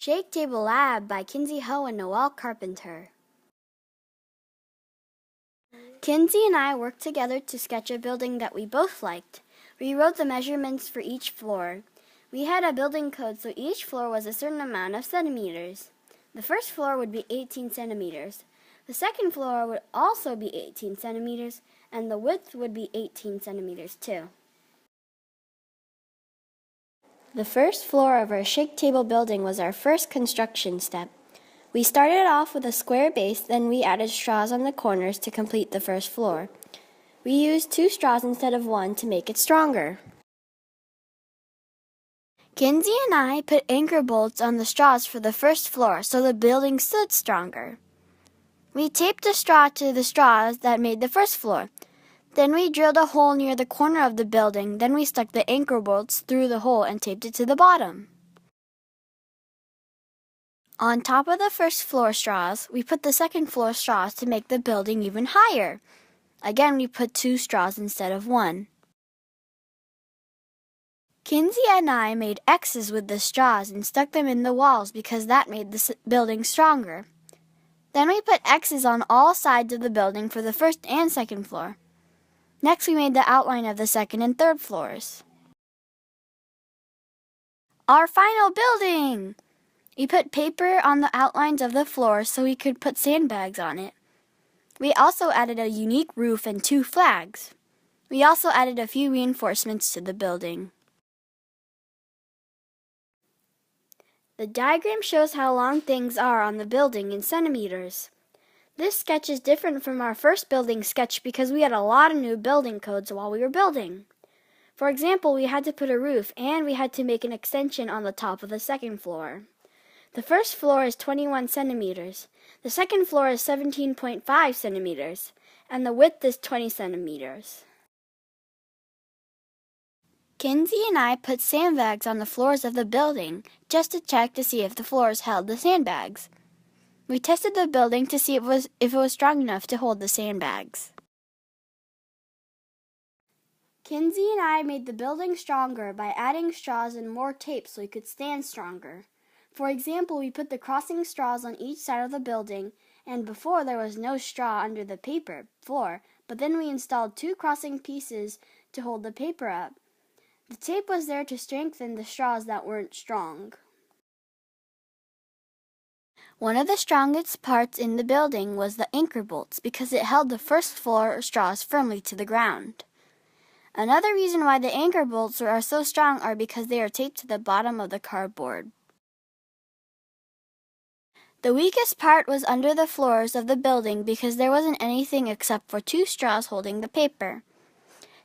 Shake Table Lab by Kinsey Ho and Noelle Carpenter. Kinsey and I worked together to sketch a building that we both liked. We wrote the measurements for each floor. We had a building code, so each floor was a certain amount of centimeters. The first floor would be 18 centimeters. The second floor would also be 18 centimeters, and the width would be 18 centimeters too. The first floor of our shake table building was our first construction step. We started off with a square base, then we added straws on the corners to complete the first floor. We used 2 straws instead of 1 to make it stronger. Kinsey and I put anchor bolts on the straws for the first floor so the building stood stronger. We taped a straw to the straws that made the first floor. Then we drilled a hole near the corner of the building. Then we stuck the anchor bolts through the hole and taped it to the bottom. On top of the first floor straws, we put the second floor straws to make the building even higher. Again, we put 2 straws instead of 1. Kinsey and I made X's with the straws and stuck them in the walls because that made the building stronger. Then we put X's on all sides of the building for the first and second floor. Next, we made the outline of the second and third floors. Our final building! We put paper on the outlines of the floors so we could put sandbags on it. We also added a unique roof and 2 flags. We also added a few reinforcements to the building. The diagram shows how long things are on the building in centimeters. This sketch is different from our first building sketch because we had a lot of new building codes while we were building. For example, we had to put a roof and we had to make an extension on the top of the second floor. The first floor is 21 centimeters, the second floor is 17.5 centimeters, and the width is 20 centimeters. Kinsey and I put sandbags on the floors of the building just to check to see if the floors held the sandbags. We tested the building to see if it was strong enough to hold the sandbags. Kinsey and I made the building stronger by adding straws and more tape so it could stand stronger. For example, we put the crossing straws on each side of the building, and before there was no straw under the paper floor, but then we installed 2 crossing pieces to hold the paper up. The tape was there to strengthen the straws that weren't strong. One of the strongest parts in the building was the anchor bolts because it held the first floor straws firmly to the ground. Another reason why the anchor bolts are so strong are because they are taped to the bottom of the cardboard. The weakest part was under the floors of the building because there wasn't anything except for 2 straws holding the paper.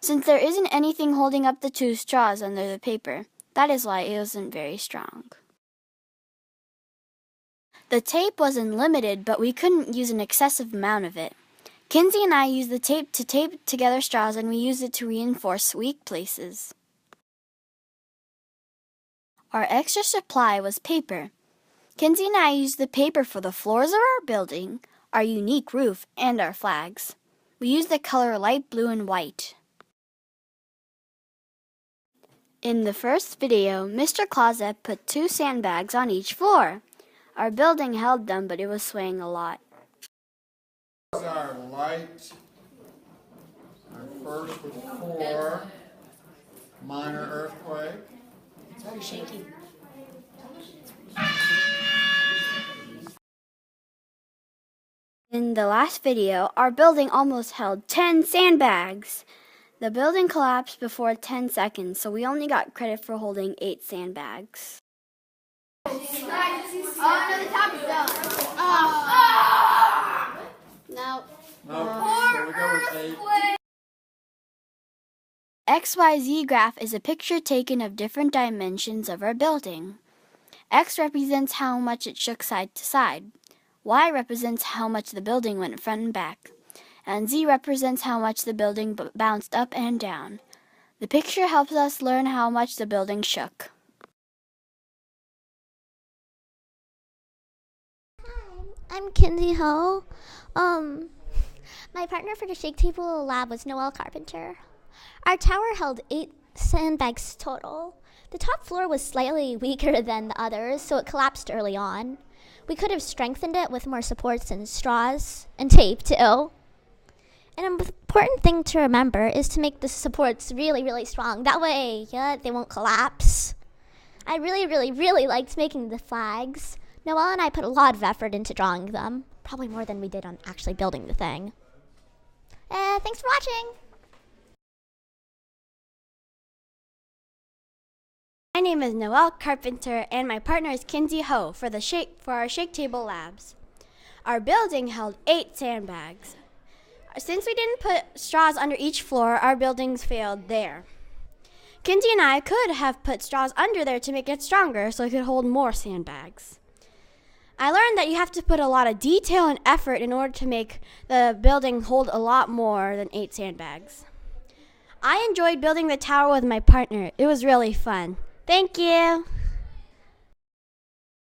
Since there isn't anything holding up the 2 straws under the paper, that is why it wasn't very strong. The tape was unlimited, but we couldn't use an excessive amount of it. Kinsey and I used the tape to tape together straws, and we used it to reinforce weak places. Our extra supply was paper. Kinsey and I used the paper for the floors of our building, our unique roof, and our flags. We used the color light blue and white. In the first video, Mr. Closet put 2 sandbags on each floor. Our building held them, but it was swaying a lot. Our light, our first with 4, minor earthquake. It's very shaky. In the last video, our building almost held 10 sandbags. The building collapsed before 10 seconds, so we only got credit for holding 8 sandbags. Oh, no, the top is done. No. So we go with 8. XYZ graph is a picture taken of different dimensions of our building. X represents how much it shook side to side. Y represents how much the building went front and back. And Z represents how much the building bounced up and down. The picture helps us learn how much the building shook. Hi, I'm Kinsey Ho. My partner for the Shake Table Lab was Noelle Carpenter. Our tower held 8 sandbags total. The top floor was slightly weaker than the others, so it collapsed early on. We could have strengthened it with more supports and straws, and tape too. An important thing to remember is to make the supports really, really strong. That way, they won't collapse. I really liked making the flags. Noelle and I put a lot of effort into drawing them. Probably more than we did on actually building the thing. Thanks for watching! My name is Noelle Carpenter, and my partner is Kinsey Ho for our Shake Table Labs. Our building held 8 sandbags. Since we didn't put straws under each floor, our buildings failed there. Kinsey and I could have put straws under there to make it stronger so it could hold more sandbags. I learned that you have to put a lot of detail and effort in order to make the building hold a lot more than 8 sandbags. I enjoyed building the tower with my partner. It was really fun. Thank you.